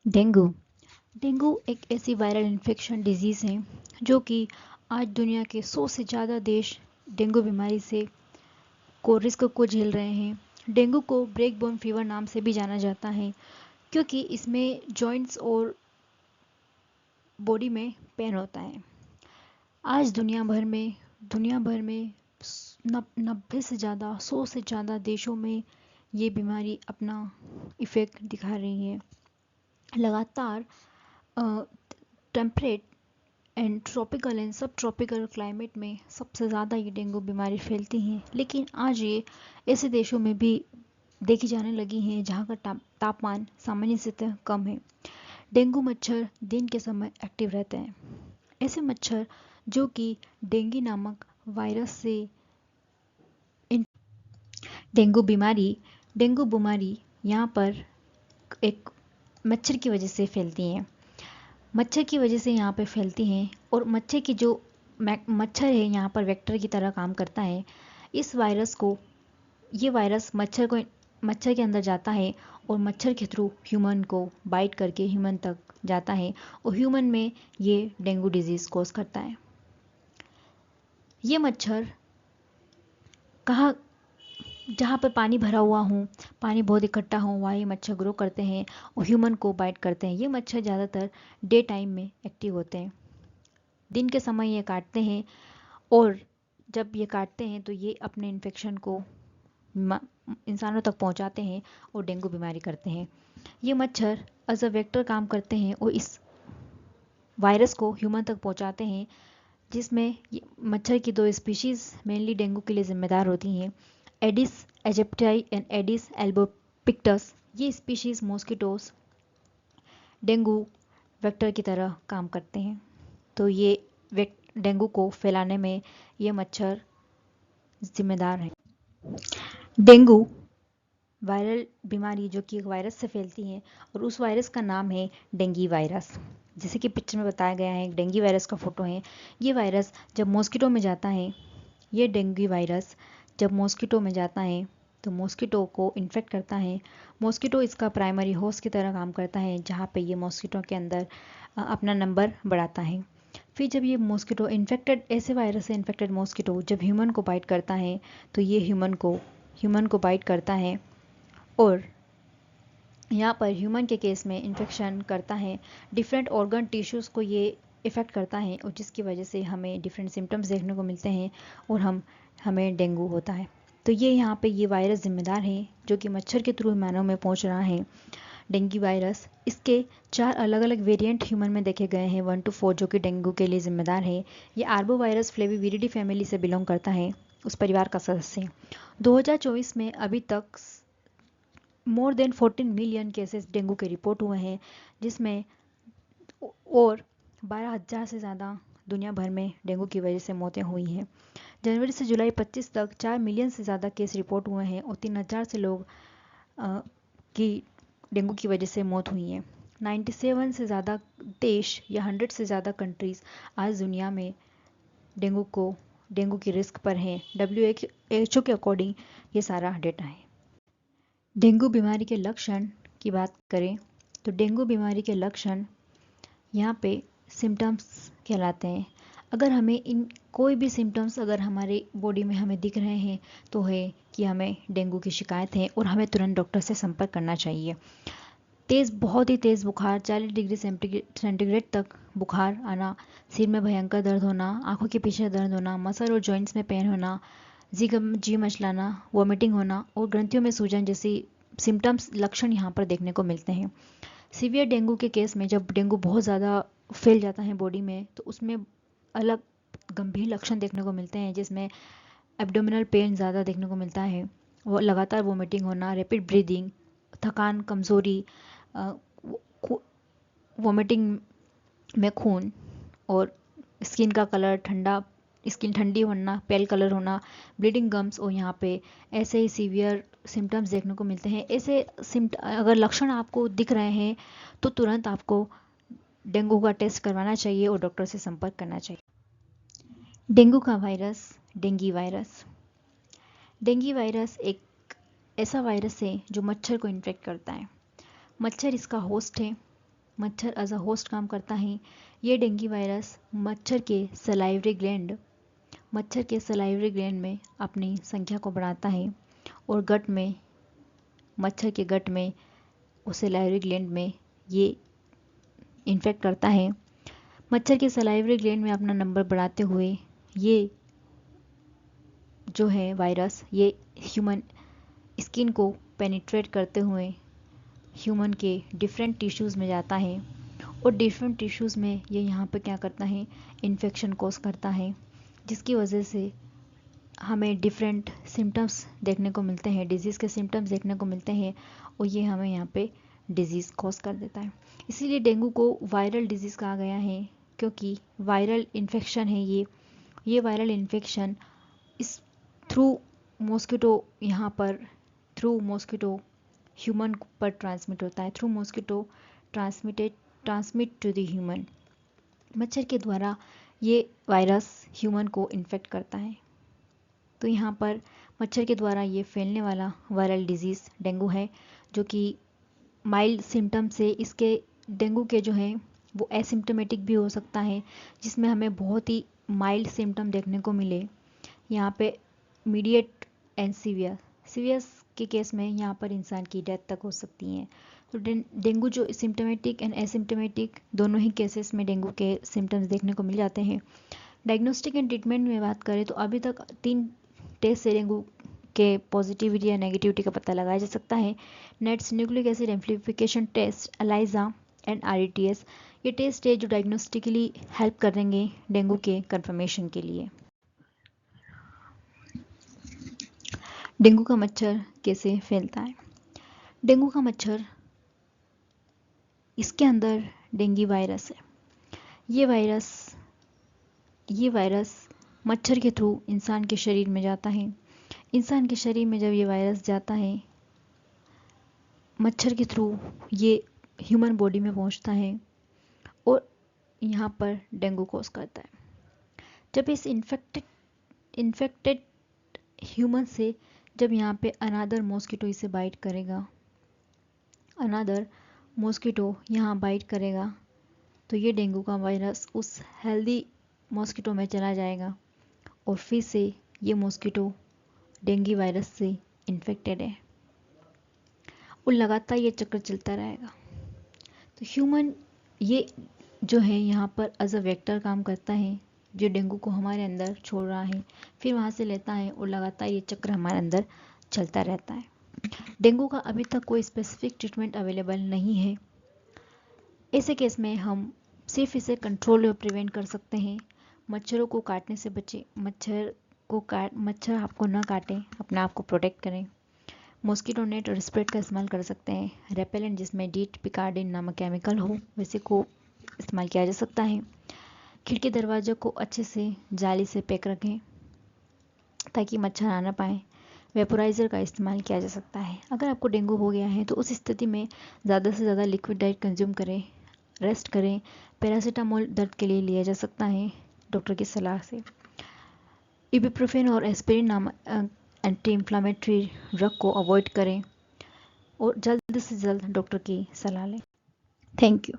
Dengue dengue एक ऐसी viral infection disease है जो कि आज दुनिया के 100 से ज़्यादा देश डेंगू बीमारी से रिस्क को झेल रहे हैं। डेंगू को ब्रेक बोन फीवर नाम से भी जाना जाता है क्योंकि इसमें जॉइंट्स और बॉडी में पेन होता है। आज दुनिया भर में 90 से ज़्यादा 100 से ज़्यादा देशों में ये बीमारी अपना इफ़ेक्ट दिखा रही है। लगातार टेम्परेट एंड ट्रॉपिकल एंड सब ट्रॉपिकल क्लाइमेट में सबसे ज़्यादा ये डेंगू बीमारी फैलती हैं, लेकिन आज ये ऐसे देशों में भी देखी जाने लगी हैं जहाँ का तापमान सामान्य से कम है। डेंगू मच्छर दिन के समय एक्टिव रहते हैं। ऐसे मच्छर जो कि डेंगू नामक वायरस से इन डेंगू बीमारी यहाँ पर एक मच्छर की वजह से फैलती हैं। मच्छर की वजह से यहाँ पे फैलती हैं और मच्छर की जो मच्छर है यहाँ पर वेक्टर की तरह काम करता है। इस वायरस को ये वायरस मच्छर के अंदर जाता है और मच्छर के थ्रू ह्यूमन को बाइट करके ह्यूमन तक जाता है और ह्यूमन में ये डेंगू डिजीज़ कॉज करता है। ये मच्छर कहाँ जहाँ पर पानी भरा हुआ हो, पानी बहुत इकट्ठा हो, वहाँ ये मच्छर ग्रो करते हैं और ह्यूमन को बाइट करते हैं। ये मच्छर ज़्यादातर डे टाइम में एक्टिव होते हैं। दिन के समय ये काटते हैं और जब ये काटते हैं तो ये अपने इन्फेक्शन को इंसानों तक पहुंचाते हैं और डेंगू बीमारी करते हैं। ये मच्छर एज अ वेक्टर काम करते हैं और इस वायरस को ह्यूमन तक पहुंचाते हैं, जिसमें मच्छर की दो स्पीशीज़ मेनली डेंगू के लिए जिम्मेदार होती हैं, Aedes aegypti and Aedes albopictus. ये स्पीशीज़ मॉस्किटोस डेंगू वेक्टर की तरह काम करते हैं। तो ये डेंगू को फैलाने में ये मच्छर जिम्मेदार है। डेंगू वायरल बीमारी जो कि एक वायरस से फैलती है और उस वायरस का नाम है डेंगी वायरस। जैसे कि पिक्चर में बताया गया है, एक डेंगी वायरस का फोटो है। ये वायरस जब मॉस्किटो में जाता है, ये डेंगी वायरस जब मॉस्किटो में जाता है तो मॉस्किटो को इन्फेक्ट करता है। मॉस्किटो इसका प्राइमरी होस्ट की तरह काम करता है, जहाँ पे ये मॉस्किटो के अंदर अपना नंबर बढ़ाता है। फिर जब ये मॉस्किटो इन्फेक्टेड ऐसे वायरस से इन्फेक्टेड मॉस्किटो जब ह्यूमन को बाइट करता है तो ये ह्यूमन को बाइट करता है और यहाँ पर ह्यूमन के केस में इन्फेक्शन करता है। डिफरेंट ऑर्गन टिश्यूज़ को ये इफ़ेक्ट करता है और जिसकी वजह से हमें डिफरेंट सिम्टम्स देखने को मिलते हैं और हमें डेंगू होता है। तो ये यहाँ पे ये वायरस जिम्मेदार है जो कि मच्छर के थ्रू मानव में पहुँच रहा है, डेंगू वायरस। इसके 4 अलग अलग वेरिएंट ह्यूमन में देखे गए हैं, 1 to 4, जो कि डेंगू के लिए जिम्मेदार है। ये आर्बो वायरस फ्लेविविरिडी फैमिली से बिलोंग करता है, उस परिवार का सदस्य। 2024 में अभी तक more than 14 million cases dengue के रिपोर्ट हुए हैं, जिसमें और 12,000 से ज़्यादा दुनिया भर में डेंगू की वजह से मौतें हुई हैं। जनवरी से जुलाई 25 तक 4 मिलियन से ज़्यादा केस रिपोर्ट हुए हैं और 3,000 से लोग की डेंगू की वजह से मौत हुई है। 97 से ज़्यादा देश या 100 से ज़्यादा कंट्रीज़ आज दुनिया में डेंगू की रिस्क पर हैं। WHO के अकॉर्डिंग ये सारा डेटा है। डेंगू बीमारी के लक्षण की बात करें तो डेंगू बीमारी के लक्षण यहाँ पे सिम्टम्स कहलाते हैं। अगर हमें कोई भी सिम्टम्स अगर हमारे बॉडी में हमें दिख रहे हैं तो है कि हमें डेंगू की शिकायत है और हमें तुरंत डॉक्टर से संपर्क करना चाहिए। बहुत ही तेज़ बुखार, 40 डिग्री सेंटीग्रेड तक बुखार आना, सिर में भयंकर दर्द होना, आंखों के पीछे दर्द होना, मसल और जॉइंट्स में पेन होना, जी मचलाना, वॉमिटिंग होना और ग्रंथियों में सूजन जैसी सिम्टम्स लक्षण यहाँ पर देखने को मिलते हैं। सीवियर डेंगू के केस में जब डेंगू बहुत ज़्यादा फैल जाता है बॉडी में तो उसमें अलग गंभीर लक्षण देखने को मिलते हैं, जिसमें एब्डोमिनल पेन ज़्यादा देखने को मिलता है, वो लगातार वॉमिटिंग होना, रैपिड ब्रीदिंग, थकान, कमज़ोरी, वॉमिटिंग में खून और स्किन ठंडी होना, पेल कलर होना, ब्लीडिंग गम्स और यहाँ पे ऐसे ही सीवियर सिम्टम्स देखने को मिलते हैं। ऐसे अगर लक्षण आपको दिख रहे हैं तो तुरंत आपको डेंगू का टेस्ट करवाना चाहिए और डॉक्टर से संपर्क करना चाहिए। डेंगू का वायरस डेंगी वायरस एक ऐसा वायरस है जो मच्छर को इन्फेक्ट करता है। मच्छर इसका होस्ट है मच्छर एज अ होस्ट काम करता है। ये डेंगू वायरस मच्छर के सलाइवरी ग्लैंड में अपनी संख्या को बढ़ाता है और मच्छर के गट में उस सलाइवरी ग्लैंड में ये इन्फेक्ट करता है। मच्छर के सलाइवरी ग्लैंड में अपना नंबर बढ़ाते हुए ये जो है वायरस ये ह्यूमन स्किन को पेनिट्रेट करते हुए ह्यूमन के डिफरेंट टिश्यूज़ में जाता है और डिफरेंट टिश्यूज़ में ये यहाँ पर क्या करता है, इन्फेक्शन कॉज करता है, जिसकी वजह से हमें डिफरेंट सिम्टम्स देखने को मिलते हैं, डिजीज़ के सिम्टम्स देखने को मिलते हैं और ये हमें यहाँ पे डिजीज़ कॉज कर देता है। इसीलिए डेंगू को वायरल डिजीज़ कहा गया है, क्योंकि वायरल इन्फेक्शन है ये viral infection is through mosquito human पर ट्रांसमिट होता है, through mosquito transmit to the human. मच्छर के द्वारा ये वायरस ह्यूमन को इन्फेक्ट करता है। तो यहाँ पर मच्छर के द्वारा ये फैलने वाला वायरल डिजीज़ डेंगू है, जो कि माइल्ड सिम्टम से इसके डेंगू के जो हैं वो एसिम्टोमेटिक भी हो सकता है, जिसमें हमें बहुत ही माइल्ड सिम्टम देखने को मिले। यहाँ पे मीडिएट एंड सीवियर के केस में यहाँ पर इंसान की डेथ तक हो सकती है। तो डेंगू जो सिम्टोमेटिक एंड एसिम्टोमेटिक दोनों ही केसेस में डेंगू के सिम्टम्स देखने को मिल जाते हैं। डायग्नोस्टिक एंड ट्रीटमेंट में बात करें तो अभी तक 3 टेस्ट से डेंगू के पॉजिटिविटी या नेगेटिविटी का पता लगाया जा सकता है। NATs nucleic acid amplification test, ELISA and RETS ये टेस्ट है जो डायग्नोस्टिकली हेल्प करेंगे डेंगू के कंफर्मेशन के लिए। डेंगू का मच्छर कैसे फैलता है? डेंगू का मच्छर, इसके अंदर डेंगू वायरस है। ये वायरस मच्छर के थ्रू इंसान के शरीर में जाता है। इंसान के शरीर में जब ये वायरस जाता है मच्छर के थ्रू, ये ह्यूमन बॉडी में पहुंचता है और यहाँ पर डेंगू कॉज करता है। जब इस इन्फेक्टेड ह्यूमन से जब यहाँ पे अनादर मॉस्किटो इसे बाइट करेगा, अनादर मॉस्किटो यहाँ बाइट करेगा, तो ये डेंगू का वायरस उस हेल्दी मॉस्किटो में चला जाएगा और फिर से ये मॉस्किटो डेंगू वायरस से इन्फेक्टेड है और लगातार ये चक्कर चलता रहेगा। तो ह्यूमन ये जो है यहाँ पर एज अ वेक्टर काम करता है, जो डेंगू को हमारे अंदर छोड़ रहा है, फिर वहाँ से लेता है और लगातार ये चक्र हमारे अंदर चलता रहता है। डेंगू का अभी तक कोई स्पेसिफिक ट्रीटमेंट अवेलेबल नहीं है। ऐसे केस में हम सिर्फ इसे कंट्रोल और प्रिवेंट कर सकते हैं। मच्छरों को काटने से बचें, मच्छर आपको न काटें, अपने आप को प्रोटेक्ट करें। मॉस्किटो नेट और स्प्रेड का इस्तेमाल कर सकते हैं। रेपेलेंट जिसमें डीट पिकार्डिन नामक केमिकल हो वैसे को इस्तेमाल किया जा सकता है। खिड़की दरवाजे को अच्छे से जाली से पैक रखें ताकि मच्छर आ ना पाए। वेपोराइज़र का इस्तेमाल किया जा सकता है। अगर आपको डेंगू हो गया है तो उस स्थिति में ज़्यादा से ज़्यादा लिक्विड डाइट कंज्यूम करें, रेस्ट करें। पैरासीटामोल दर्द के लिए लिया जा सकता है डॉक्टर की सलाह से। इबुप्रोफेन और एस्पिरिन नामक एंटी इन्फ्लामेटरी ड्रग को अवॉइड करें और जल्द से जल्द डॉक्टर की सलाह लें। Thank you.